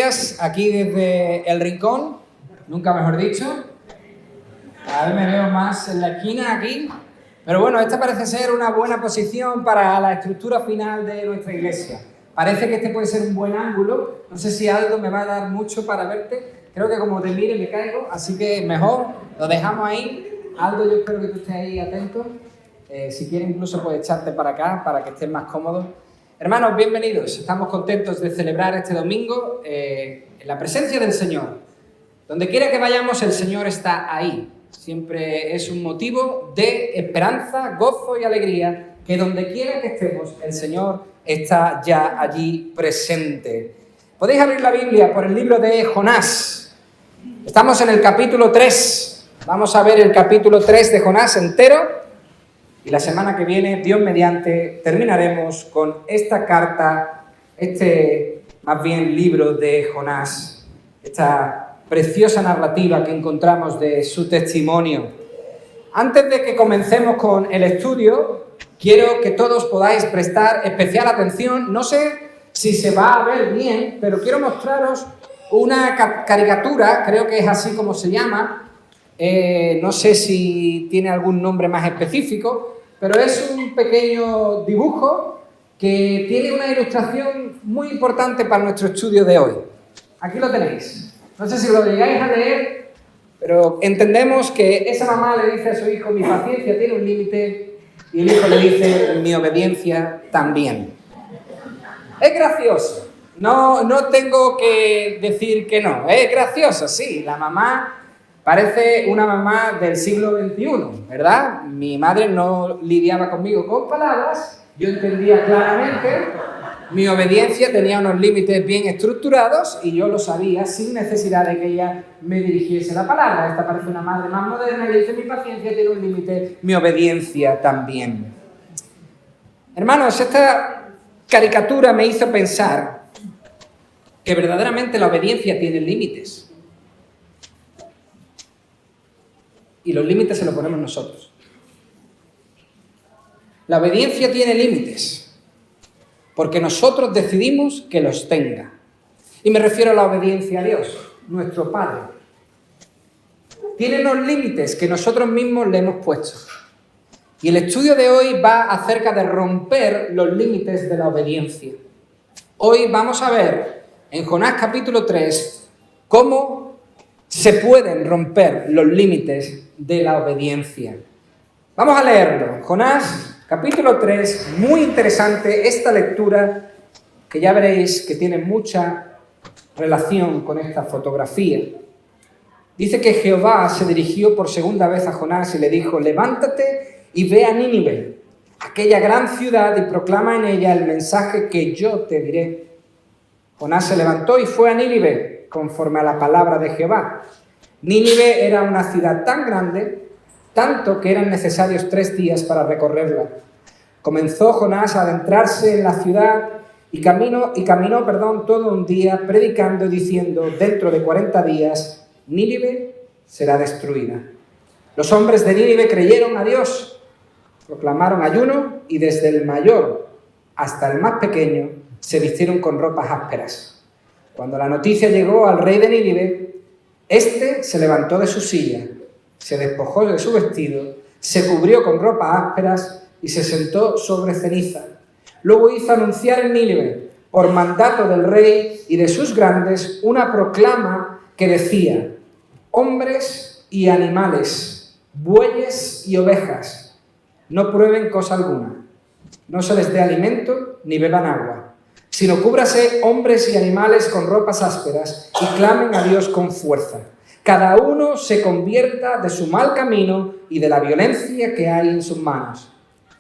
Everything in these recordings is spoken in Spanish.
días aquí desde El Rincón, nunca mejor dicho. Cada vez me veo más en la esquina aquí. Pero bueno, esta parece ser una buena posición para la estructura final de nuestra iglesia. Parece que este puede ser un buen ángulo. No sé si Aldo me va a dar mucho para verte. Creo que como te mire me caigo, así que mejor lo dejamos ahí. Aldo, yo espero que tú estés ahí atento. Si quieres incluso puedes echarte para acá para que estés más cómodo. Hermanos, bienvenidos. Estamos contentos de celebrar este domingo en la presencia del Señor. Donde quiera que vayamos, el Señor está ahí. Siempre es un motivo de esperanza, gozo y alegría, que donde quiera que estemos, el Señor está ya allí presente. Podéis abrir la Biblia por el libro de Jonás. Estamos en el capítulo 3. Vamos a ver el capítulo 3 de Jonás entero. Y la semana que viene, Dios mediante, terminaremos con esta carta, más bien libro de Jonás, esta preciosa narrativa que encontramos de su testimonio. Antes de que comencemos con el estudio, quiero que todos podáis prestar especial atención. No sé si se va a ver bien, pero quiero mostraros una caricatura, creo que es así como se llama. No sé si tiene algún nombre más específico, pero es un pequeño dibujo que tiene una ilustración muy importante para nuestro estudio de hoy. Aquí lo tenéis. No sé si lo llegáis a leer, pero entendemos que esa mamá le dice a su hijo: mi paciencia tiene un límite, y el hijo le dice: mi obediencia también. Es gracioso. No tengo que decir que no. Es gracioso, sí. La mamá parece una mamá del siglo XXI, ¿verdad? Mi madre no lidiaba conmigo con palabras, yo entendía claramente, mi obediencia tenía unos límites bien estructurados y yo lo sabía sin necesidad de que ella me dirigiese la palabra. Esta parece una madre más moderna y dice: mi paciencia tiene un límite, mi obediencia también. Hermanos, esta caricatura me hizo pensar que verdaderamente la obediencia tiene límites. Y los límites se los ponemos nosotros. La obediencia tiene límites, porque nosotros decidimos que los tenga. Y me refiero a la obediencia a Dios, nuestro Padre. Tiene unos límites que nosotros mismos le hemos puesto. Y el estudio de hoy va acerca de romper los límites de la obediencia. Hoy vamos a ver en Jonás capítulo 3 cómo se pueden romper los límites de la obediencia. Vamos a leerlo. Jonás, capítulo 3, muy interesante esta lectura, que ya veréis que tiene mucha relación con esta fotografía. Dice que Jehová se dirigió por segunda vez a Jonás y le dijo: levántate y ve a Nínive, aquella gran ciudad, y proclama en ella el mensaje que yo te diré. Jonás se levantó y fue a Nínive, conforme a la palabra de Jehová. Nínive era una ciudad tan grande, tanto que eran necesarios 3 días para recorrerla. Comenzó Jonás a adentrarse en la ciudad y caminó todo un día predicando y diciendo: dentro de 40 días Nínive será destruida. Los hombres de Nínive creyeron a Dios, proclamaron ayuno y desde el mayor hasta el más pequeño se vistieron con ropas ásperas. Cuando la noticia llegó al rey de Nínive, este se levantó de su silla, se despojó de su vestido, se cubrió con ropas ásperas y se sentó sobre ceniza. Luego hizo anunciar en Nínive, por mandato del rey y de sus grandes, una proclama que decía: hombres y animales, bueyes y ovejas, no prueben cosa alguna, no se les dé alimento ni beban agua, sino cúbrase hombres y animales con ropas ásperas y clamen a Dios con fuerza. Cada uno se convierta de su mal camino y de la violencia que hay en sus manos.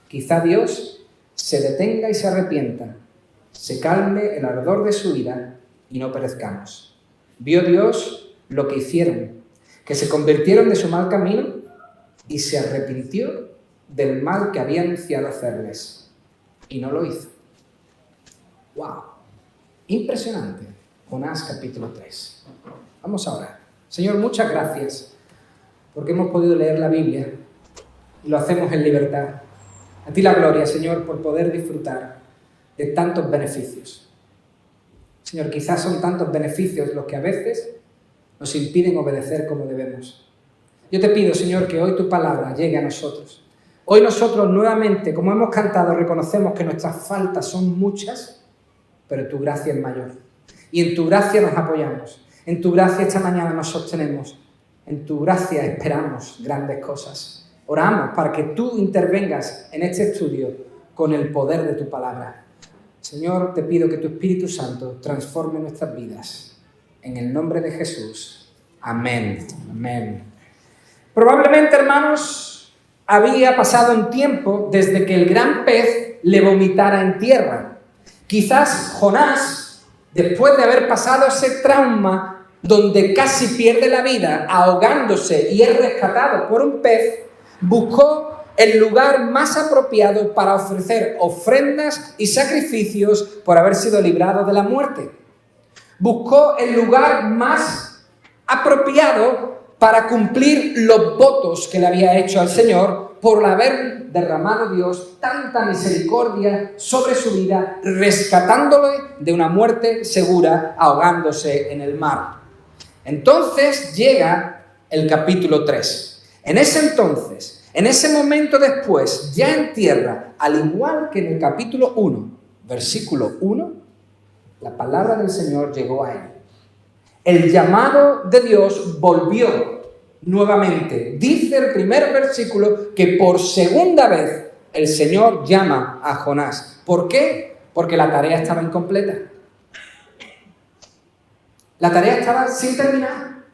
Quizá Dios se detenga y se arrepienta, se calme el ardor de su ira y no perezcamos. Vio Dios lo que hicieron, que se convirtieron de su mal camino y se arrepintió del mal que había anunciado hacerles, y no lo hizo. ¡Wow! Impresionante. Jonás capítulo 3. Vamos a orar. Señor, muchas gracias porque hemos podido leer la Biblia y lo hacemos en libertad. A ti la gloria, Señor, por poder disfrutar de tantos beneficios. Señor, quizás son tantos beneficios los que a veces nos impiden obedecer como debemos. Yo te pido, Señor, que hoy tu palabra llegue a nosotros. Hoy nosotros nuevamente, como hemos cantado, reconocemos que nuestras faltas son muchas, pero tu gracia es mayor. Y en tu gracia nos apoyamos. En tu gracia esta mañana nos sostenemos. En tu gracia esperamos grandes cosas. Oramos para que tú intervengas en este estudio con el poder de tu palabra. Señor, te pido que tu Espíritu Santo transforme nuestras vidas. En el nombre de Jesús. Amén. Amén. Probablemente, hermanos, había pasado un tiempo desde que el gran pez le vomitara en tierra. Quizás Jonás, después de haber pasado ese trauma donde casi pierde la vida ahogándose y es rescatado por un pez, buscó el lugar más apropiado para ofrecer ofrendas y sacrificios por haber sido librado de la muerte. Buscó el lugar más apropiado para cumplir los votos que le había hecho al Señor por haber derramado Dios tanta misericordia sobre su vida, rescatándole de una muerte segura, ahogándose en el mar. Entonces llega el capítulo 3. En ese momento después, ya en tierra, al igual que en el capítulo 1, versículo 1, la palabra del Señor llegó a él. El llamado de Dios volvió nuevamente. Dice el primer versículo que por segunda vez el Señor llama a Jonás. ¿Por qué? Porque la tarea estaba incompleta. La tarea estaba sin terminar.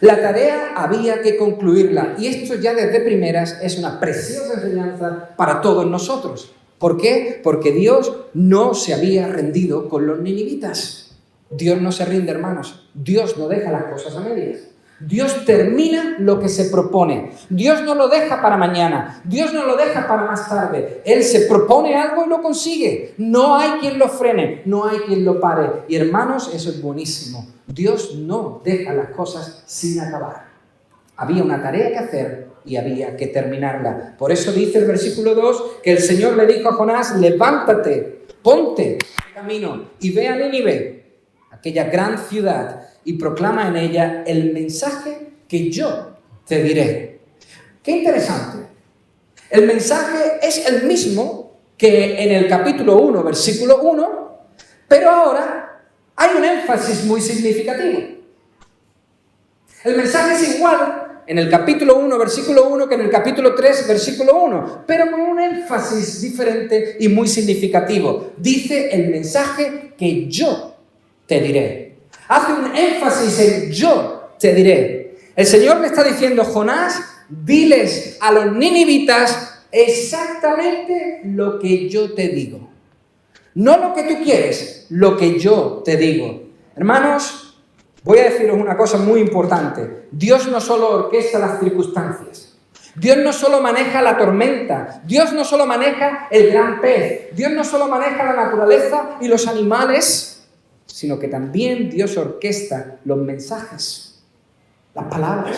La tarea había que concluirla. Y esto ya desde primeras es una preciosa enseñanza para todos nosotros. ¿Por qué? Porque Dios no se había rendido con los ninivitas. Dios no se rinde, hermanos. Dios no deja las cosas a medias. Dios termina lo que se propone. Dios no lo deja para mañana. Dios no lo deja para más tarde. Él se propone algo y lo consigue. No hay quien lo frene, no hay quien lo pare. Y hermanos, eso es buenísimo. Dios no deja las cosas sin acabar. Había una tarea que hacer y había que terminarla. Por eso dice el versículo 2 que el Señor le dijo a Jonás: levántate, ponte en camino y ve a Nínive, aquella gran ciudad, y proclama en ella el mensaje que yo te diré. ¡Qué interesante! El mensaje es el mismo que en el capítulo 1, versículo 1, pero ahora hay un énfasis muy significativo. El mensaje es igual en el capítulo 1, versículo 1, que en el capítulo 3, versículo 1, pero con un énfasis diferente y muy significativo. Dice el mensaje que yo te diré. Hace un énfasis en yo te diré. El Señor le está diciendo: Jonás, diles a los ninivitas exactamente lo que yo te digo. No lo que tú quieres, lo que yo te digo. Hermanos, voy a deciros una cosa muy importante. Dios no solo orquesta las circunstancias. Dios no solo maneja la tormenta. Dios no solo maneja el gran pez. Dios no solo maneja la naturaleza y los animales, sino que también Dios orquesta los mensajes. Las palabras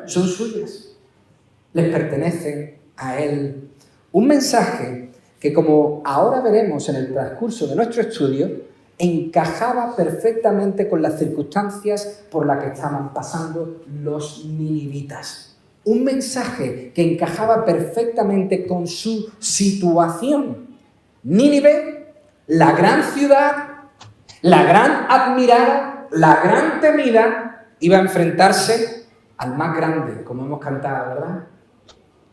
son suyas, les pertenecen a Él. Un mensaje que, como ahora veremos en el transcurso de nuestro estudio, encajaba perfectamente con las circunstancias por las que estaban pasando los ninivitas. Un mensaje que encajaba perfectamente con su situación. Nínive, la gran ciudad, la gran admirada, la gran temida, iba a enfrentarse al más grande, como hemos cantado, ¿verdad?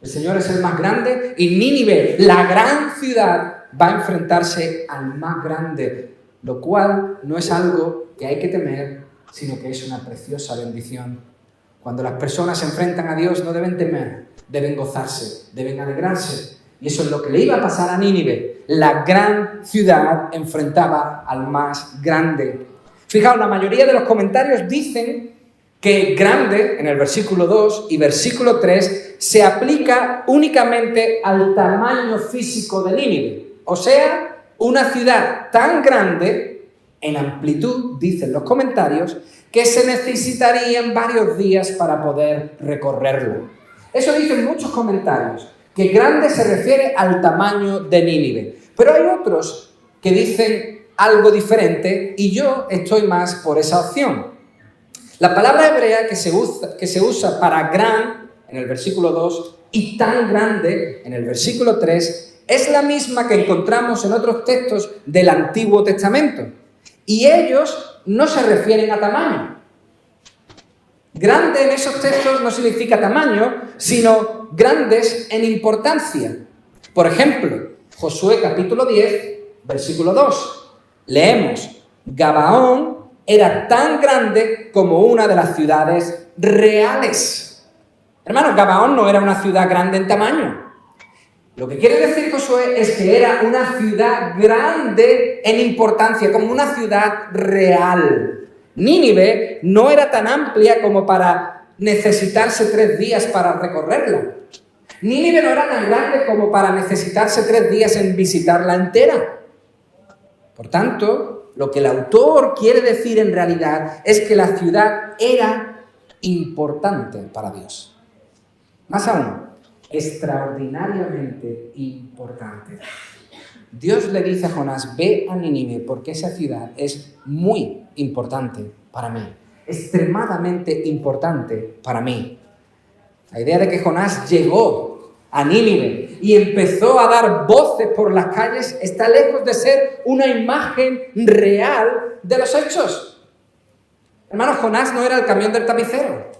El Señor es el más grande y Nínive, la gran ciudad, va a enfrentarse al más grande, lo cual no es algo que hay que temer, sino que es una preciosa bendición. Cuando las personas se enfrentan a Dios no deben temer, deben gozarse, deben alegrarse. Y eso es lo que le iba a pasar a Nínive. La gran ciudad enfrentaba al más grande. Fijaos, la mayoría de los comentarios dicen que grande, en el versículo 2 y versículo 3, se aplica únicamente al tamaño físico de Nínive. O sea, una ciudad tan grande, en amplitud, dicen los comentarios, que se necesitarían varios días para poder recorrerlo. Eso dicen muchos comentarios, que grande se refiere al tamaño de Nínive. Pero hay otros que dicen algo diferente y yo estoy más por esa opción. La palabra hebrea que se usa para gran, en el versículo 2, y tan grande, en el versículo 3, es la misma que encontramos en otros textos del Antiguo Testamento. Y ellos no se refieren a tamaño. Grande en esos textos no significa tamaño, sino grandes en importancia. Por ejemplo, Josué capítulo 10, versículo 2. Leemos: Gabaón era tan grande como una de las ciudades reales. Hermanos, Gabaón no era una ciudad grande en tamaño. Lo que quiere decir Josué es que era una ciudad grande en importancia, como una ciudad real. Nínive no era tan amplia como para necesitarse 3 días para recorrerla. Nínive no era tan grande como para necesitarse 3 días en visitarla entera. Por tanto, lo que el autor quiere decir en realidad es que la ciudad era importante para Dios. Más aún, extraordinariamente importante. Dios le dice a Jonás: ve a Nínive porque esa ciudad es muy importante para mí, extremadamente importante para mí. La idea de que Jonás llegó a Nínive y empezó a dar voces por las calles está lejos de ser una imagen real de los hechos. Hermanos, Jonás no era el camión del tapicero.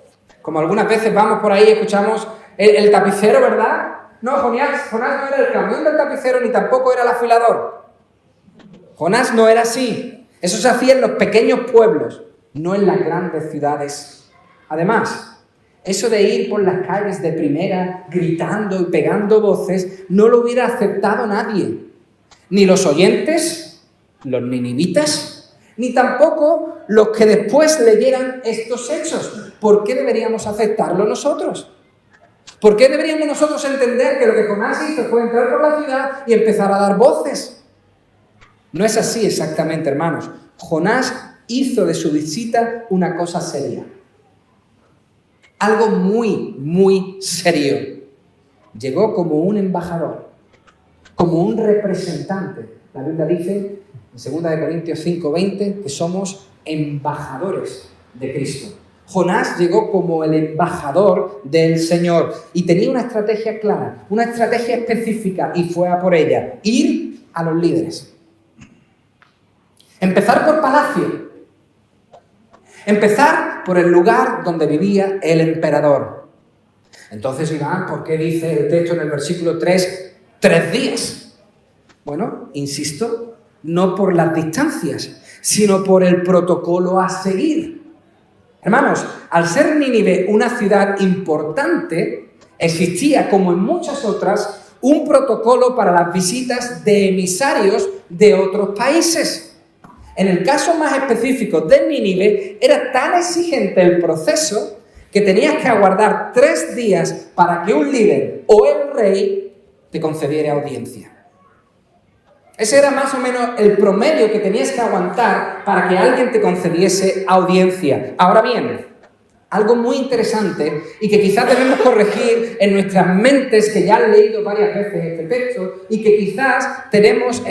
Como algunas veces vamos por ahí y escuchamos el tapicero, ¿verdad? No, Jonás no era el camión del tapicero ni tampoco era el afilador. Jonás no era así. Eso se hacía en los pequeños pueblos, no en las grandes ciudades. Además, eso de ir por las calles de primera, gritando y pegando voces, no lo hubiera aceptado nadie. Ni los oyentes, los ninivitas, ni tampoco los que después leyeran estos hechos. ¿Por qué deberíamos aceptarlo nosotros? ¿Por qué deberíamos nosotros entender que lo que Jonás hizo fue entrar por la ciudad y empezar a dar voces? No es así exactamente, hermanos. Jonás hizo de su visita una cosa seria. Algo muy, muy serio. Llegó como un embajador, como un representante. La Biblia dice en 2 Corintios 5:20 que somos embajadores de Cristo. Jonás llegó como el embajador del Señor y tenía una estrategia clara, una estrategia específica y fue a por ella: ir a los líderes. Empezar por palacio. Empezar por el lugar donde vivía el emperador. Entonces dirán, ¿por qué dice el texto en el versículo 3, 3 días? Bueno, insisto, no por las distancias, sino por el protocolo a seguir. Hermanos, al ser Nínive una ciudad importante, existía, como en muchas otras, un protocolo para las visitas de emisarios de otros países. En el caso más específico de Nínive, era tan exigente el proceso que tenías que aguardar 3 días para que un líder o el rey te concediera audiencia. Ese era más o menos el promedio que tenías que aguantar para que alguien te concediese audiencia. Ahora bien, algo muy interesante y que quizás debemos corregir en nuestras mentes, que ya han leído varias veces este texto y que quizás tenemos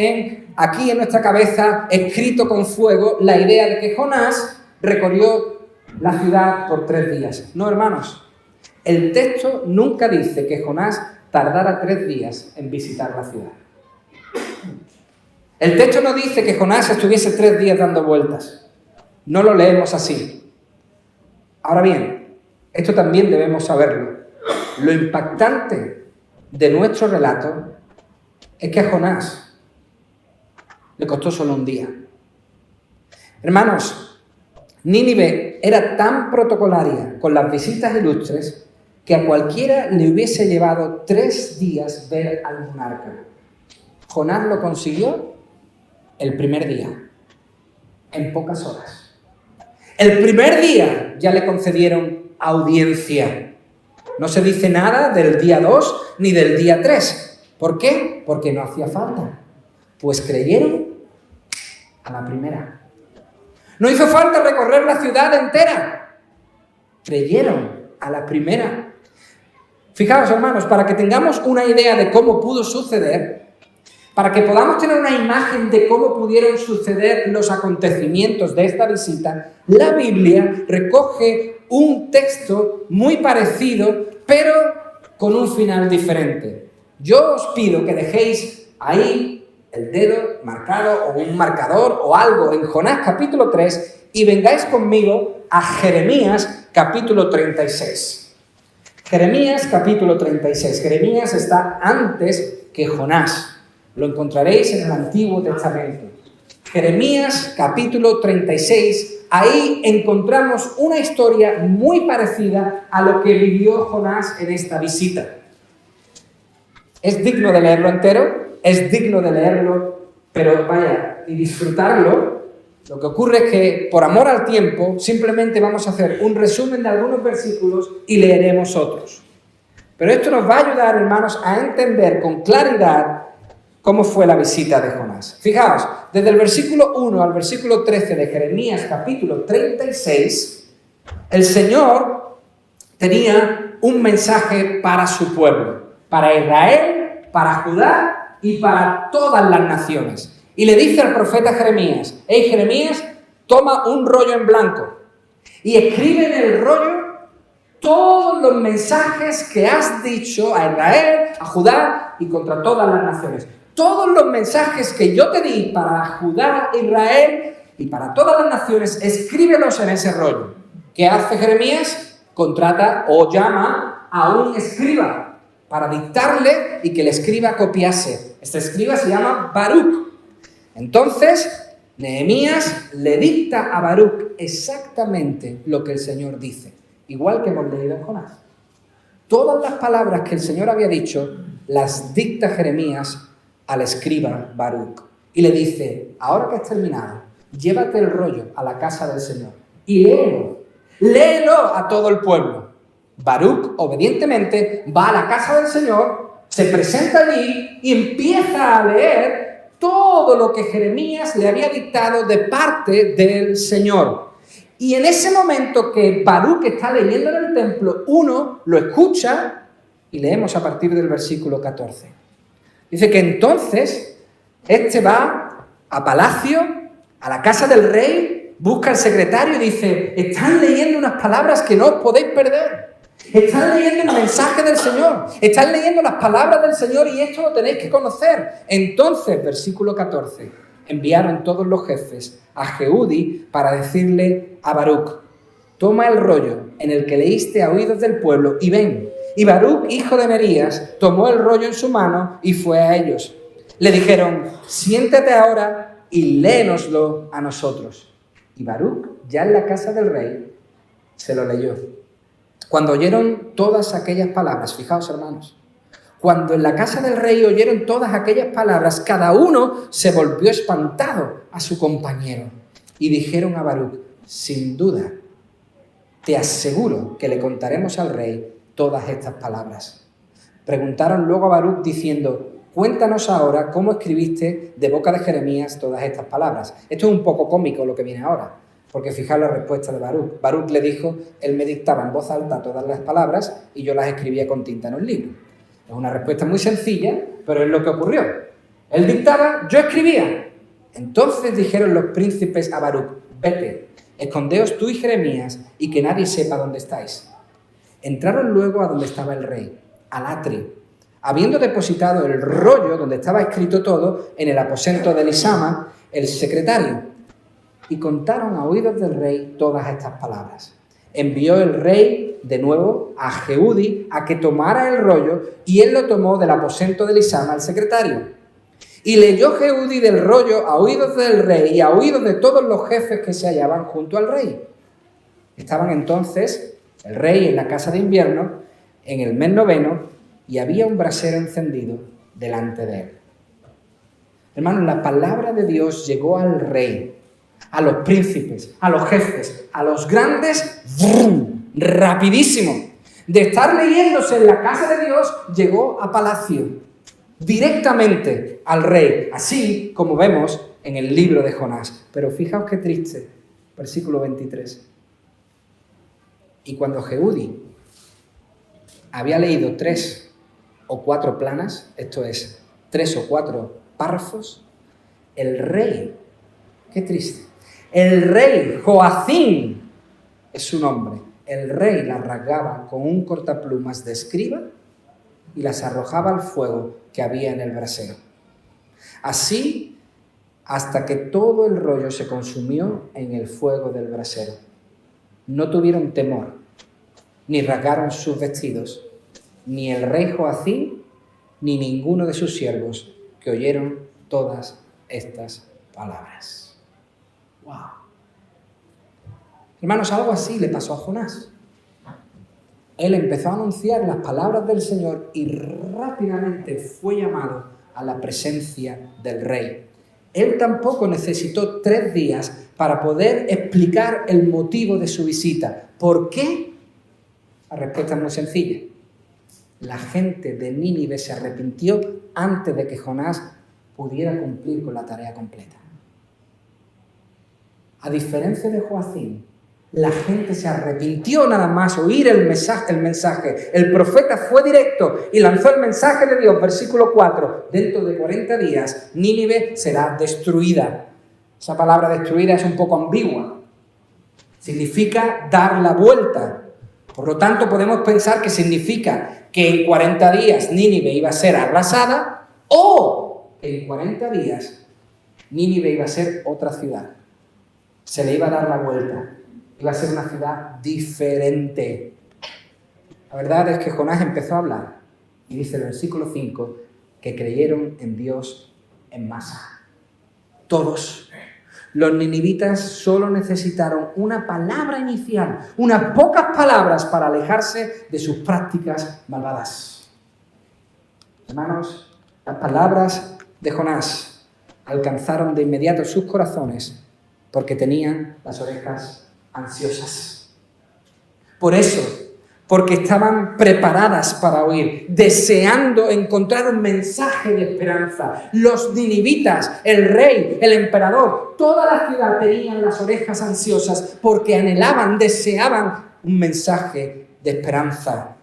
aquí en nuestra cabeza escrito con fuego la idea de que Jonás recorrió la ciudad por 3 días. No, hermanos, el texto nunca dice que Jonás tardara 3 días en visitar la ciudad. El texto no dice que Jonás estuviese 3 días dando vueltas. No lo leemos así. Ahora bien, esto también debemos saberlo. Lo impactante de nuestro relato es que a Jonás le costó solo 1 día. Hermanos, Nínive era tan protocolaria con las visitas ilustres que a cualquiera le hubiese llevado 3 días ver al monarca. Jonás lo consiguió el primer día, en pocas horas. El primer día ya le concedieron audiencia. No se dice nada del día 2 ni del día 3. ¿Por qué? Porque no hacía falta. Pues creyeron a la primera. No hizo falta recorrer la ciudad entera. Creyeron a la primera. Fijaos, hermanos, para que tengamos una idea de cómo pudo suceder, Para que podamos tener una imagen de cómo pudieron suceder los acontecimientos de esta visita, la Biblia recoge un texto muy parecido, pero con un final diferente. Yo os pido que dejéis ahí el dedo marcado o un marcador o algo en Jonás capítulo 3 y vengáis conmigo a Jeremías capítulo 36. Jeremías capítulo 36. Jeremías está antes que Jonás. Lo encontraréis en el Antiguo Testamento. Jeremías capítulo 36. Ahí encontramos una historia muy parecida a lo que vivió Jonás en esta visita. Es digno de leerlo entero, es digno de leerlo, pero vaya, y disfrutarlo. Lo que ocurre es que, por amor al tiempo, simplemente vamos a hacer un resumen de algunos versículos y leeremos otros. Pero esto nos va a ayudar, hermanos, a entender con claridad cómo fue la visita de Jonás. Fijaos, desde el versículo 1 al versículo 13 de Jeremías capítulo 36, el Señor tenía un mensaje para su pueblo, para Israel, para Judá y para todas las naciones. Y le dice al profeta Jeremías: hey Jeremías, toma un rollo en blanco y escribe en el rollo todos los mensajes que has dicho a Israel, a Judá y contra todas las naciones. Todos los mensajes que yo te di para Judá, Israel y para todas las naciones, escríbelos en ese rollo. ¿Qué hace Jeremías? Contrata o llama a un escriba para dictarle y que el escriba copiase. Este escriba se llama Baruc. Entonces, Nehemías le dicta a Baruc exactamente lo que el Señor dice, igual que hemos leído en Jonás. Todas las palabras que el Señor había dicho las dicta Jeremías al escriba Baruc y le dice: ahora que has terminado, llévate el rollo a la casa del Señor y léelo a todo el pueblo. Baruc, obedientemente, va a la casa del Señor, se presenta allí y empieza a leer todo lo que Jeremías le había dictado de parte del Señor. Y en ese momento que Baruc está leyendo en el templo, uno lo escucha y leemos a partir del versículo 14. Dice que entonces este va a palacio, a la casa del rey, busca al secretario y dice: están leyendo unas palabras que no os podéis perder. Están leyendo el mensaje del Señor, están leyendo las palabras del Señor y esto lo tenéis que conocer. Entonces, versículo 14, enviaron todos los jefes a Jehudi para decirle a Baruc: toma el rollo en el que leíste a oídos del pueblo y ven. Y Baruc, hijo de Nerías, tomó el rollo en su mano y fue a ellos. Le dijeron: siéntate ahora y léenoslo a nosotros. Y Baruc, ya en la casa del rey, se lo leyó. Cuando oyeron todas aquellas palabras, fijaos hermanos, cuando en la casa del rey oyeron todas aquellas palabras, cada uno se volvió espantado a su compañero. Y dijeron a Baruc: sin duda, te aseguro que le contaremos al rey todas estas palabras. Preguntaron luego a Baruc diciendo: cuéntanos ahora cómo escribiste de boca de Jeremías todas estas palabras. Esto es un poco cómico lo que viene ahora, porque fijaos la respuesta de Baruc. Baruc le dijo: él me dictaba en voz alta todas las palabras y yo las escribía con tinta en un libro. Es una respuesta muy sencilla, pero es lo que ocurrió. Él dictaba, yo escribía. Entonces dijeron los príncipes a Baruc: vete, escondeos tú y Jeremías y que nadie sepa dónde estáis. Entraron luego a donde estaba el rey, al atrio, habiendo depositado el rollo donde estaba escrito todo en el aposento de Elisama, el secretario. Y contaron a oídos del rey todas estas palabras. Envió el rey de nuevo a Jehudi a que tomara el rollo y él lo tomó del aposento de Elisama, el secretario. Y leyó Jehudi del rollo a oídos del rey y a oídos de todos los jefes que se hallaban junto al rey. Estaban entonces el rey en la casa de invierno, en el mes 9, y había un brasero encendido delante de él. Hermanos, la palabra de Dios llegó al rey, a los príncipes, a los jefes, a los grandes, ¡brum!, rapidísimo. De estar leyéndose en la casa de Dios, llegó a palacio, directamente al rey, así como vemos en el libro de Jonás. Pero fijaos qué triste, versículo 23. Y cuando Jehudi había leído 3 o 4 planas, esto es, 3 o 4 párrafos, el rey, qué triste, el rey Joacim es su nombre, el rey las rasgaba con un cortaplumas de escriba y las arrojaba al fuego que había en el brasero. Así hasta que todo el rollo se consumió en el fuego del brasero. No tuvieron temor, ni rasgaron sus vestidos, ni el rey Joacim, ni ninguno de sus siervos que oyeron todas estas palabras. ¡Wow! Hermanos, algo así le pasó a Jonás. Él empezó a anunciar las palabras del Señor y rápidamente fue llamado a la presencia del rey. Él tampoco necesitó 3 días para poder explicar el motivo de su visita. ¿Por qué? La respuesta es muy sencilla. La gente de Nínive se arrepintió antes de que Jonás pudiera cumplir con la tarea completa. A diferencia de Joacim, la gente se arrepintió nada más oír el mensaje. El profeta fue directo y lanzó el mensaje de Dios, versículo 4. Dentro de 40 días, Nínive será destruida. Esa palabra destruida es un poco ambigua. Significa dar la vuelta. Por lo tanto, podemos pensar que significa que en 40 días Nínive iba a ser arrasada o en 40 días Nínive iba a ser otra ciudad. Se le iba a dar la vuelta. Iba a ser una ciudad diferente. La verdad es que Jonás empezó a hablar y dice el versículo 5 que creyeron en Dios en masa. Todos. Los ninivitas solo necesitaron una palabra inicial, unas pocas palabras para alejarse de sus prácticas malvadas. Hermanos, las palabras de Jonás alcanzaron de inmediato sus corazones porque tenían las orejas ansiosas. Por eso, porque estaban preparadas para oír, deseando encontrar un mensaje de esperanza. Los ninivitas, el rey, el emperador, toda la ciudad tenían las orejas ansiosas porque anhelaban, deseaban un mensaje de esperanza.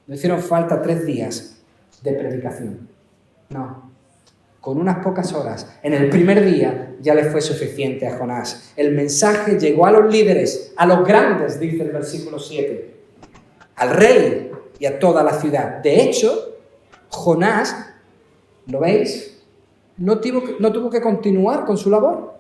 No hicieron falta 3 días de predicación. No. Con unas pocas horas, en el primer día, ya le fue suficiente a Jonás. El mensaje llegó a los líderes, a los grandes, dice el versículo 7, al rey y a toda la ciudad. De hecho, Jonás, ¿lo veis? No tuvo que continuar con su labor.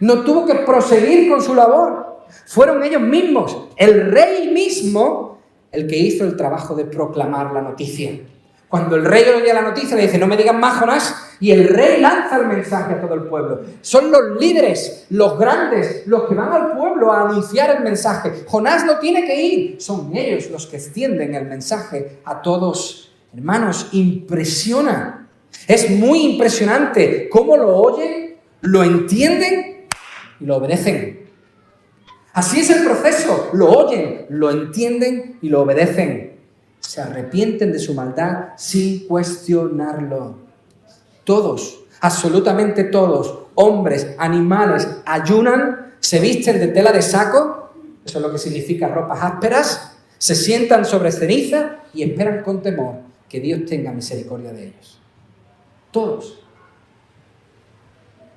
No tuvo que proseguir con su labor. Fueron ellos mismos, el rey mismo, el que hizo el trabajo de proclamar la noticia. Cuando el rey oye la noticia, le dice, no me digan más, Jonás, y el rey lanza el mensaje a todo el pueblo. Son los líderes, los grandes, los que van al pueblo a anunciar el mensaje. Jonás no tiene que ir, son ellos los que extienden el mensaje a todos. Hermanos, impresiona. Es muy impresionante cómo lo oyen, lo entienden y lo obedecen. Así es el proceso, lo oyen, lo entienden y lo obedecen. Se arrepienten de su maldad sin cuestionarlo. Todos, absolutamente todos, hombres, animales, ayunan, se visten de tela de saco, eso es lo que significa ropas ásperas, se sientan sobre ceniza y esperan con temor que Dios tenga misericordia de ellos. Todos,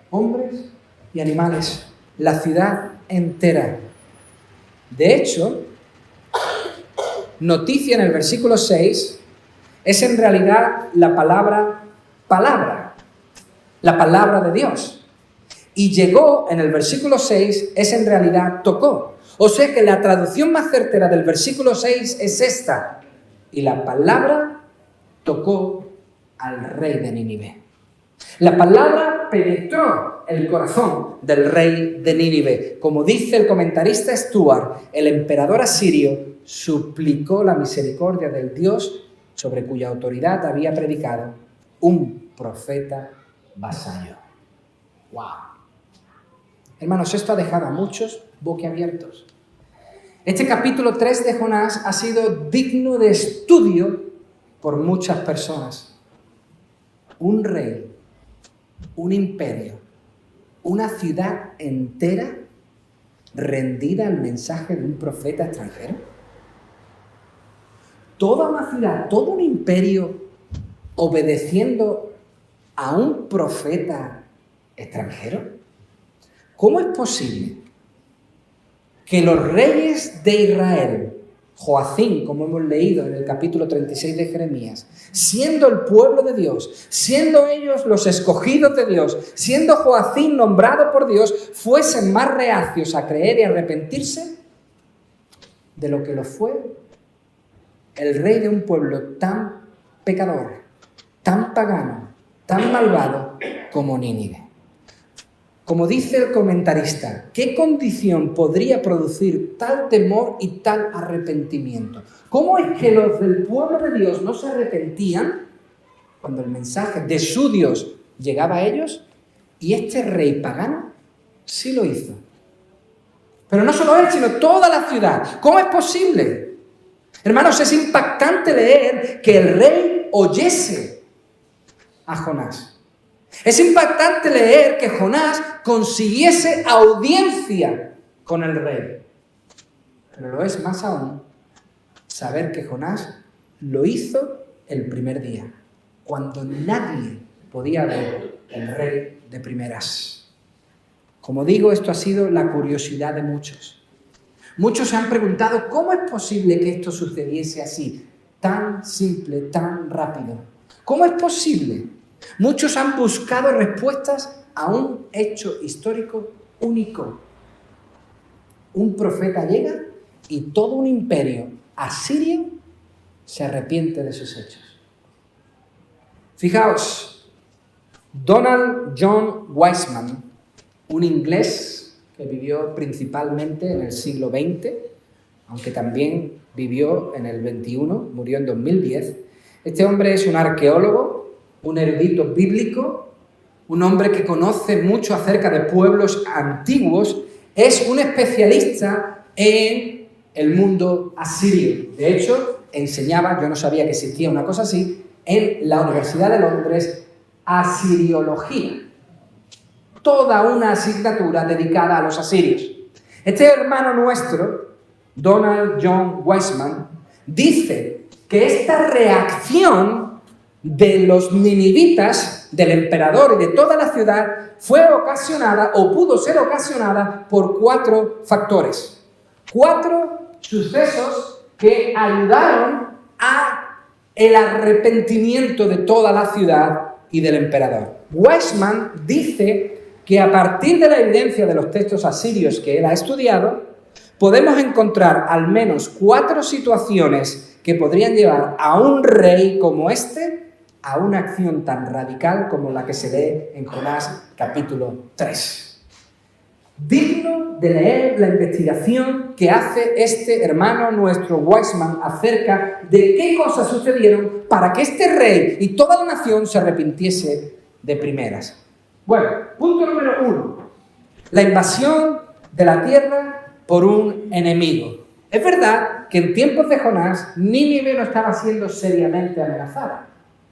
hombres y animales, la ciudad entera. De hecho, noticia en el versículo 6 es en realidad la palabra la palabra de Dios. Y llegó en el versículo 6 es en realidad tocó. O sea que la traducción más certera del versículo 6 es esta. Y la palabra tocó al rey de Nínive. La palabra penetró el corazón del rey de Nínive. Como dice el comentarista Stuart, el emperador asirio suplicó la misericordia del Dios sobre cuya autoridad había predicado un profeta vasallo. ¡Wow! Hermanos, esto ha dejado a muchos boquiabiertos. Este capítulo 3 de Jonás ha sido digno de estudio por muchas personas. Un rey, un imperio, una ciudad entera rendida al mensaje de un profeta extranjero. Toda una ciudad, todo un imperio obedeciendo a un profeta extranjero? ¿Cómo es posible que los reyes de Israel, Joacim, como hemos leído en el capítulo 36 de Jeremías, siendo el pueblo de Dios, siendo ellos los escogidos de Dios, siendo Joacim nombrado por Dios, fuesen más reacios a creer y arrepentirse de lo que lo fue el rey de un pueblo tan pecador, tan pagano, tan malvado como Nínive? Como dice el comentarista, ¿qué condición podría producir tal temor y tal arrepentimiento? ¿Cómo es que los del pueblo de Dios no se arrepentían cuando el mensaje de su Dios llegaba a ellos? Y este rey pagano sí lo hizo. Pero no solo él, sino toda la ciudad. ¿Cómo es posible? Hermanos, es impactante leer que el rey oyese a Jonás. Es impactante leer que Jonás consiguiese audiencia con el rey. Pero lo es más aún saber que Jonás lo hizo el primer día, cuando nadie podía ver el rey de primeras. Como digo, esto ha sido la curiosidad de muchos. Muchos se han preguntado cómo es posible que esto sucediese así, tan simple, tan rápido. ¿Cómo es posible? Muchos han buscado respuestas a un hecho histórico único. Un profeta llega y todo un imperio asirio se arrepiente de sus hechos. Fijaos, Donald John Wiseman, un inglés que vivió principalmente en el siglo XX, aunque también vivió en el XXI, murió en 2010. Este hombre es un arqueólogo, un erudito bíblico, un hombre que conoce mucho acerca de pueblos antiguos, es un especialista en el mundo asirio. De hecho, enseñaba, yo no sabía que existía una cosa así, en la Universidad de Londres, asiriología. Toda una asignatura dedicada a los asirios. Este hermano nuestro, Donald John Wiseman, dice que esta reacción de los ninivitas, del emperador y de toda la ciudad, fue ocasionada o pudo ser ocasionada por 4 factores. 4 sucesos que ayudaron a el arrepentimiento de toda la ciudad y del emperador. Wiseman dice que a partir de la evidencia de los textos asirios que él ha estudiado, podemos encontrar al menos 4 situaciones que podrían llevar a un rey como este a una acción tan radical como la que se lee en Jonás capítulo 3. Digno de leer la investigación que hace este hermano nuestro Wiseman acerca de qué cosas sucedieron para que este rey y toda la nación se arrepintiese de primeras. Bueno, punto número 1. La invasión de la tierra por un enemigo. Es verdad que en tiempos de Jonás, Nínive no estaba siendo seriamente amenazada.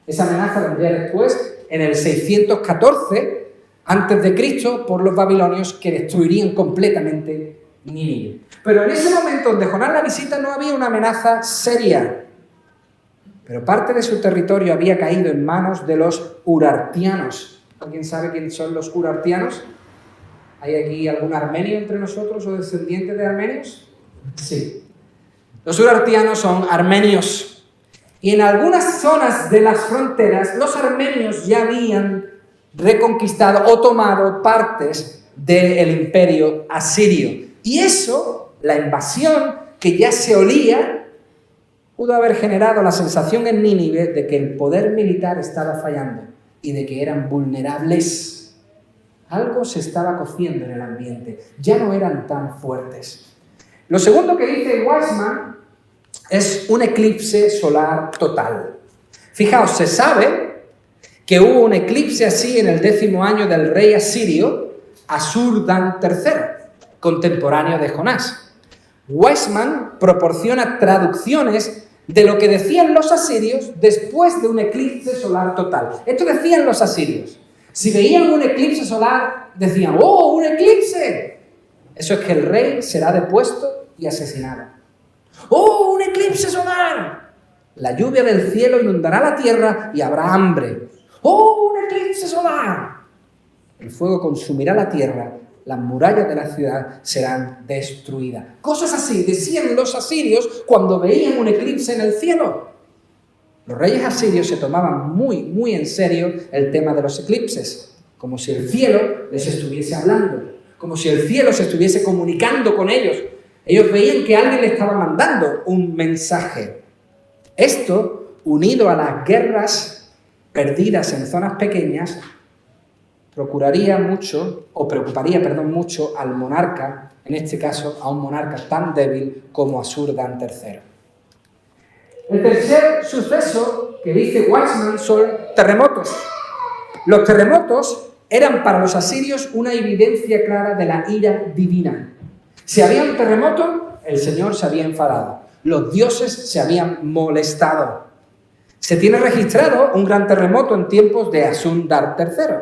Esa amenaza vendría después, en el 614 a.C., por los babilonios, que destruirían completamente Nínive. Pero en ese momento donde Jonás la visita no había una amenaza seria. Pero parte de su territorio había caído en manos de los urartianos. ¿Alguien sabe quiénes son los urartianos? ¿Hay aquí algún armenio entre nosotros o descendiente de armenios? Sí. Los urartianos son armenios. Y en algunas zonas de las fronteras, los armenios ya habían reconquistado o tomado partes del imperio asirio. Y eso, la invasión que ya se olía, pudo haber generado la sensación en Nínive de que el poder militar estaba fallando y de que eran vulnerables. Algo se estaba cociendo en el ambiente. Ya no eran tan fuertes. Lo segundo que dice Wiseman es un eclipse solar total. Fijaos, se sabe que hubo un eclipse así en el 10º año del rey asirio, Ashur-dan III, contemporáneo de Jonás. Wiseman proporciona traducciones de lo que decían los asirios después de un eclipse solar total. Esto decían los asirios. Si veían un eclipse solar, decían, ¡oh, un eclipse! Eso es que el rey será depuesto y asesinado. ¡Oh, un eclipse solar! La lluvia del cielo inundará la tierra y habrá hambre. ¡Oh, un eclipse solar! El fuego consumirá la tierra, las murallas de la ciudad serán destruidas. Cosas así decían los asirios cuando veían un eclipse en el cielo. Los reyes asirios se tomaban muy en serio el tema de los eclipses, como si el cielo les estuviese hablando, como si el cielo se estuviese comunicando con ellos. Ellos veían que alguien les estaba mandando un mensaje. Esto, unido a las guerras perdidas en zonas pequeñas, preocuparía mucho al monarca, en este caso a un monarca tan débil como Ashur-dan III. El tercer suceso que dice Weizmann son terremotos. Los terremotos eran para los asirios una evidencia clara de la ira divina. Si había un terremoto, el Señor se había enfadado. Los dioses se habían molestado. Se tiene registrado un gran terremoto en tiempos de Ashur-dan III.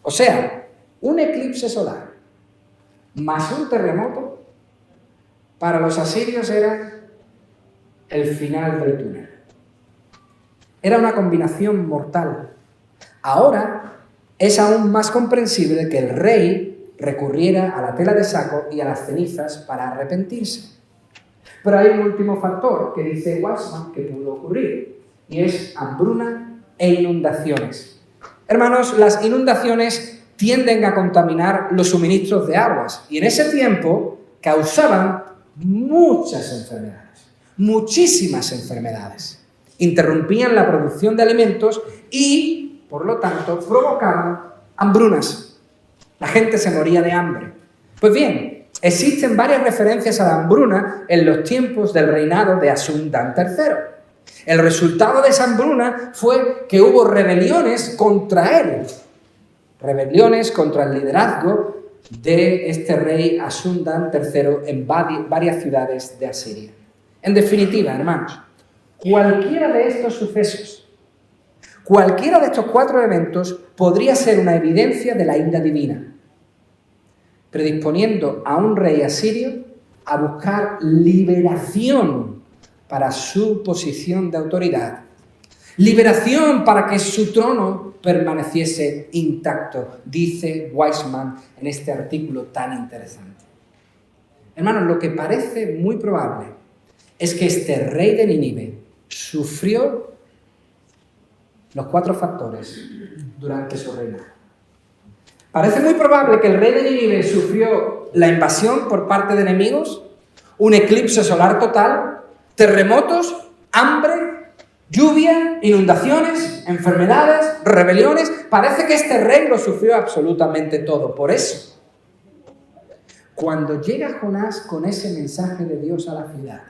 O sea, un eclipse solar más un terremoto, para los asirios era el final del túnel. Era una combinación mortal. Ahora es aún más comprensible que el rey recurriera a la tela de saco y a las cenizas para arrepentirse. Pero hay un último factor que dice Weizmann que pudo ocurrir, y es hambruna e inundaciones. Hermanos, las inundaciones tienden a contaminar los suministros de aguas, y en ese tiempo causaban muchas enfermedades. Muchísimas enfermedades. Interrumpían la producción de alimentos y, por lo tanto, provocaban hambrunas. La gente se moría de hambre. Pues bien, existen varias referencias a la hambruna en los tiempos del reinado de Ashur-dan III. El resultado de esa hambruna fue que hubo rebeliones contra él. Rebeliones contra el liderazgo de este rey Ashur-dan III en varias ciudades de Asiria. En definitiva, hermanos, cualquiera de estos sucesos, cualquiera de estos 4 eventos podría ser una evidencia de la ira divina, predisponiendo a un rey asirio a buscar liberación para su posición de autoridad, liberación para que su trono permaneciese intacto, dice Weizmann en este artículo tan interesante. Hermanos, lo que parece muy probable es que este rey de Nínive sufrió los 4 factores durante su reinado. Parece muy probable que el rey de Nínive sufrió la invasión por parte de enemigos, un eclipse solar total, terremotos, hambre, lluvia, inundaciones, enfermedades, rebeliones. Parece que este rey lo sufrió absolutamente todo. Por eso, cuando llega Jonás con ese mensaje de Dios a la ciudad,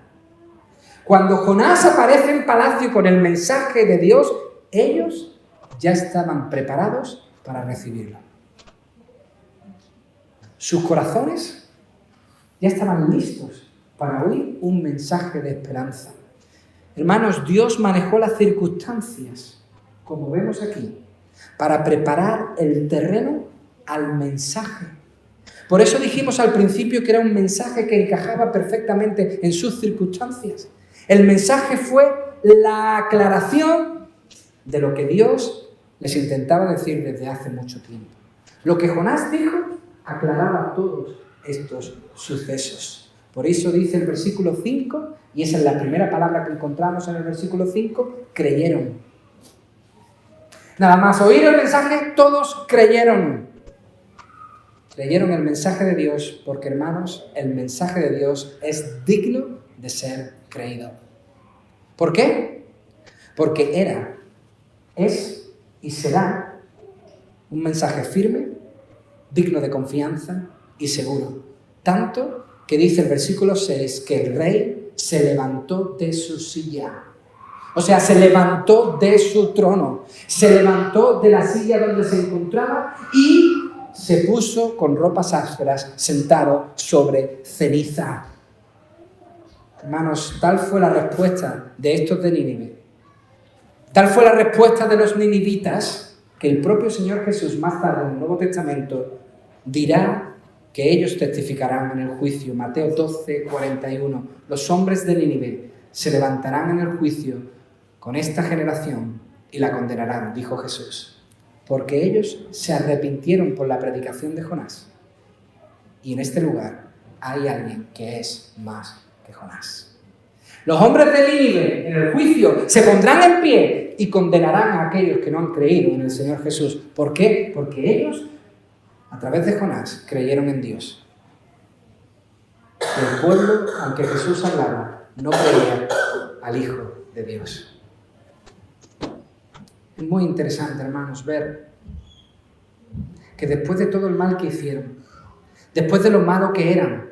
cuando Jonás aparece en palacio con el mensaje de Dios, ellos ya estaban preparados para recibirlo. Sus corazones ya estaban listos para oír un mensaje de esperanza. Hermanos, Dios manejó las circunstancias, como vemos aquí, para preparar el terreno al mensaje. Por eso dijimos al principio que era un mensaje que encajaba perfectamente en sus circunstancias. El mensaje fue la aclaración de lo que Dios les intentaba decir desde hace mucho tiempo. Lo que Jonás dijo aclaraba todos estos sucesos. Por eso dice el versículo 5, y esa es la primera palabra que encontramos en el versículo 5, creyeron. Nada más oír el mensaje, todos creyeron. Creyeron el mensaje de Dios porque, hermanos, el mensaje de Dios es digno de ser creído. ¿Por qué? Porque era, es y será un mensaje firme, digno de confianza y seguro. Tanto que dice el versículo 6 que el rey se levantó de su silla. O sea, se levantó de su trono, se levantó de la silla donde se encontraba y se puso con ropas ásperas sentado sobre ceniza. Hermanos, tal fue la respuesta de estos de Nínive. Tal fue la respuesta de los ninivitas que el propio Señor Jesús más tarde en el Nuevo Testamento dirá que ellos testificarán en el juicio. Mateo 12, 41. Los hombres de Nínive se levantarán en el juicio con esta generación y la condenarán, dijo Jesús, porque ellos se arrepintieron por la predicación de Jonás. Y en este lugar hay alguien que es más que Jonás. Los hombres de Nínive en el juicio se pondrán en pie y condenarán a aquellos que no han creído en el Señor Jesús. ¿Por qué? Porque ellos, a través de Jonás, creyeron en Dios. El pueblo, aunque Jesús hablara, no creía al Hijo de Dios. Es muy interesante, hermanos, ver que después de todo el mal que hicieron, después de lo malo que eran,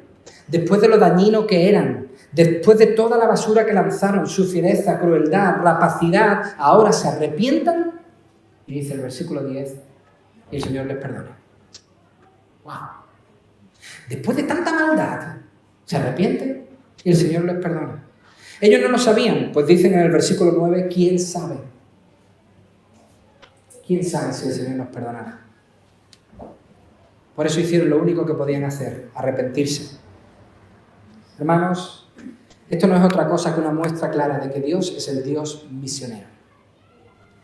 después de lo dañino que eran, después de toda la basura que lanzaron, su fiereza, crueldad, rapacidad, ahora se arrepientan, y dice el versículo 10, y el Señor les perdona. ¡Wow! Después de tanta maldad, se arrepienten y el Señor les perdona. Ellos no lo sabían, pues dicen en el versículo 9, ¿quién sabe? ¿Quién sabe si el Señor nos perdonará? Por eso hicieron lo único que podían hacer, arrepentirse. Hermanos, esto no es otra cosa que una muestra clara de que Dios es el Dios misionero.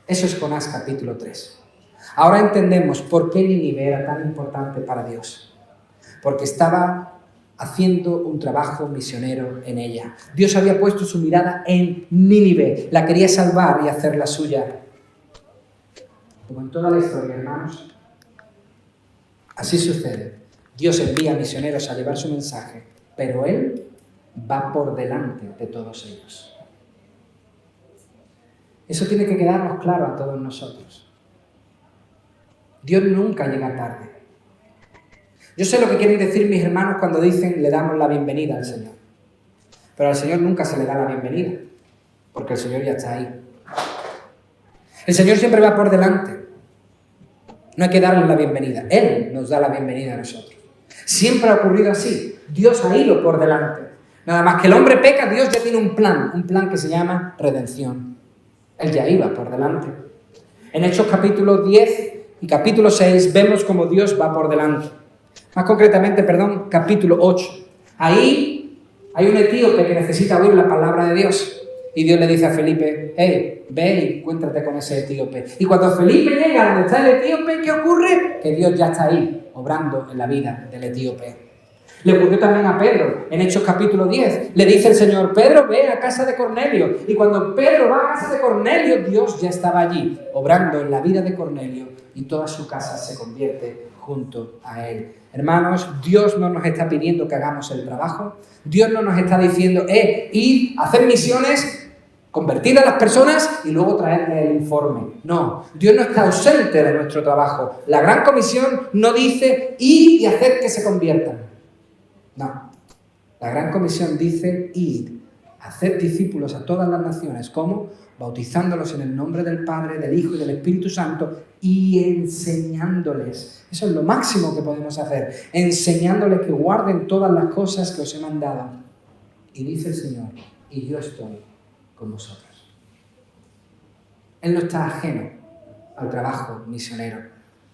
Eso es Jonás capítulo 3. Ahora entendemos por qué Nínive era tan importante para Dios. Porque estaba haciendo un trabajo misionero en ella. Dios había puesto su mirada en Nínive, la quería salvar y hacerla suya. Como en toda la historia, hermanos, así sucede. Dios envía misioneros a llevar su mensaje, pero Él va por delante de todos ellos. Eso tiene que quedarnos claro a todos nosotros. Dios nunca llega tarde. Yo sé lo que quieren decir mis hermanos cuando dicen le damos la bienvenida al Señor. Pero al Señor nunca se le da la bienvenida, porque el Señor ya está ahí. El Señor siempre va por delante. No hay que darle la bienvenida. Él nos da la bienvenida a nosotros. Siempre ha ocurrido así. Dios ha ido por delante. Nada más que el hombre peca, Dios ya tiene un plan que se llama redención. Él ya iba por delante. En Hechos capítulo 10 y capítulo 6 vemos cómo Dios va por delante. Más concretamente, capítulo 8. Ahí hay un etíope que necesita oír la palabra de Dios. Y Dios le dice a Felipe, hey, ve y encuéntrate con ese etíope. Y cuando Felipe llega donde está el etíope, ¿qué ocurre? Que Dios ya está ahí, obrando en la vida del etíope. Le ocurrió también a Pedro, en Hechos capítulo 10. Le dice el Señor, Pedro, ve a casa de Cornelio. Y cuando Pedro va a casa de Cornelio, Dios ya estaba allí, obrando en la vida de Cornelio. Y toda su casa se convierte junto a él. Hermanos, Dios no nos está pidiendo que hagamos el trabajo. Dios no nos está diciendo, id, hacer misiones, convertir a las personas y luego traerle el informe. No, Dios no está ausente de nuestro trabajo. La Gran Comisión no dice, id y hacer que se conviertan. No, la Gran Comisión dice, id, haced discípulos a todas las naciones. ¿Cómo? Bautizándolos en el nombre del Padre, del Hijo y del Espíritu Santo y enseñándoles. Eso es lo máximo que podemos hacer. Enseñándoles que guarden todas las cosas que os he mandado. Y dice el Señor, y yo estoy con vosotros. Él no está ajeno al trabajo misionero.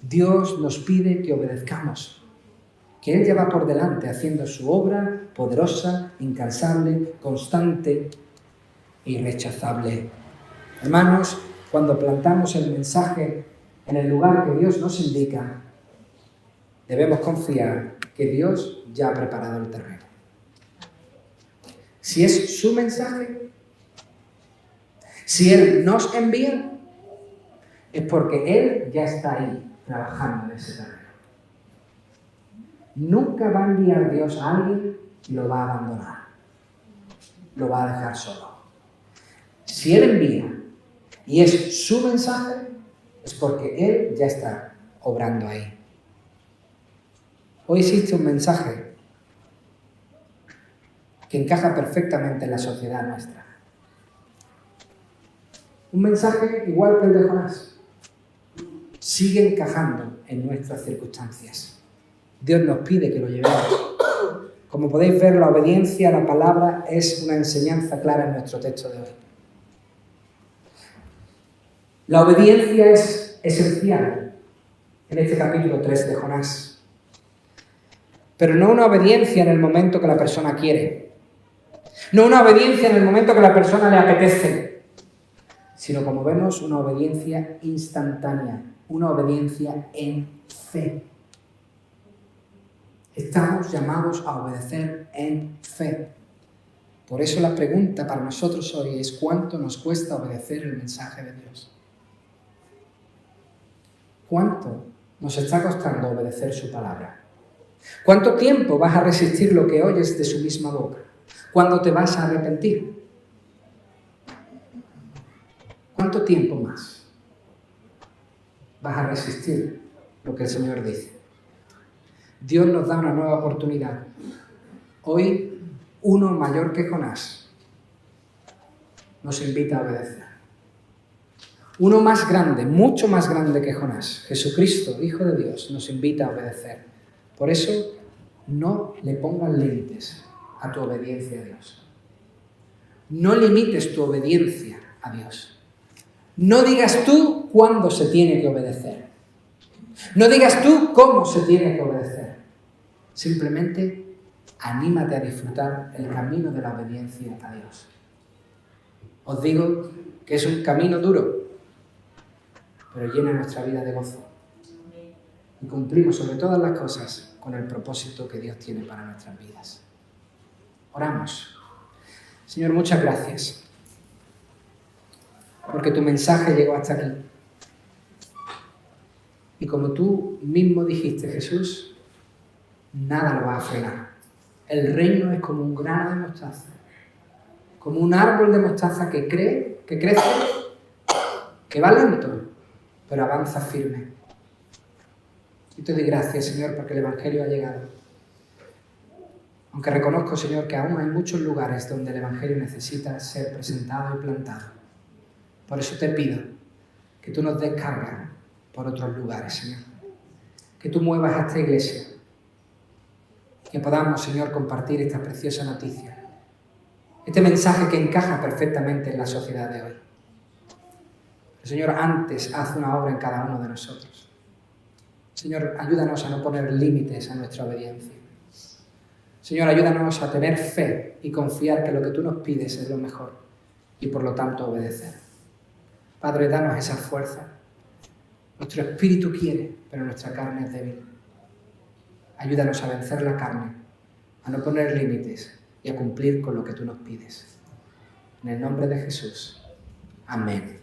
Dios nos pide que obedezcamos. Que Él ya va por delante haciendo su obra poderosa, incansable, constante e irrechazable. Hermanos, cuando plantamos el mensaje en el lugar que Dios nos indica, debemos confiar que Dios ya ha preparado el terreno. Si es su mensaje, si Él nos envía, es porque Él ya está ahí trabajando en ese terreno. Nunca va a enviar Dios a alguien y lo va a abandonar. Lo va a dejar solo. Si Él envía y es su mensaje, es porque Él ya está obrando ahí. Hoy existe un mensaje que encaja perfectamente en la sociedad nuestra. Un mensaje igual que el de Jonás. Sigue encajando en nuestras circunstancias. Dios nos pide que lo llevemos. Como podéis ver, la obediencia a la palabra es una enseñanza clara en nuestro texto de hoy. La obediencia es esencial en este capítulo 3 de Jonás. Pero no una obediencia en el momento que la persona quiere. No una obediencia en el momento que la persona le apetece. sino como vemos, una obediencia instantánea, una obediencia en fe. Estamos llamados a obedecer en fe. Por eso la pregunta para nosotros hoy es: ¿cuánto nos cuesta obedecer el mensaje de Dios? ¿Cuánto nos está costando obedecer su palabra? ¿Cuánto tiempo vas a resistir lo que oyes de su misma boca? ¿Cuándo te vas a arrepentir? ¿Cuánto tiempo más vas a resistir lo que el Señor dice? Dios nos da una nueva oportunidad. Hoy, uno mayor que Jonás nos invita a obedecer. Uno más grande, mucho más grande que Jonás, Jesucristo, Hijo de Dios, nos invita a obedecer. Por eso, no le pongas límites a tu obediencia a Dios. No limites tu obediencia a Dios. No digas tú cuándo se tiene que obedecer. No digas tú cómo se tiene que obedecer. Simplemente anímate a disfrutar el camino de la obediencia a Dios. Os digo que es un camino duro, pero llena nuestra vida de gozo. Y cumplimos sobre todas las cosas con el propósito que Dios tiene para nuestras vidas. Oramos. Señor, muchas gracias, porque tu mensaje llegó hasta aquí. Y como tú mismo dijiste, Jesús, nada lo va a frenar. El reino es como un grano de mostaza, como un árbol de mostaza que crece, que va lento, pero avanza firme. Y te doy gracias, Señor, porque el Evangelio ha llegado. Aunque reconozco, Señor, que aún hay muchos lugares donde el Evangelio necesita ser presentado y plantado. Por eso te pido que tú nos des carga por otros lugares, Señor. Que tú muevas a esta iglesia. Que podamos, Señor, compartir esta preciosa noticia. Este mensaje que encaja perfectamente en la sociedad de hoy. Señor, antes haz una obra en cada uno de nosotros. Señor, ayúdanos a no poner límites a nuestra obediencia. Señor, ayúdanos a tener fe y confiar que lo que tú nos pides es lo mejor y por lo tanto obedecer. Padre, danos esa fuerza. Nuestro espíritu quiere, pero nuestra carne es débil. Ayúdanos a vencer la carne, a no poner límites y a cumplir con lo que tú nos pides. En el nombre de Jesús. Amén.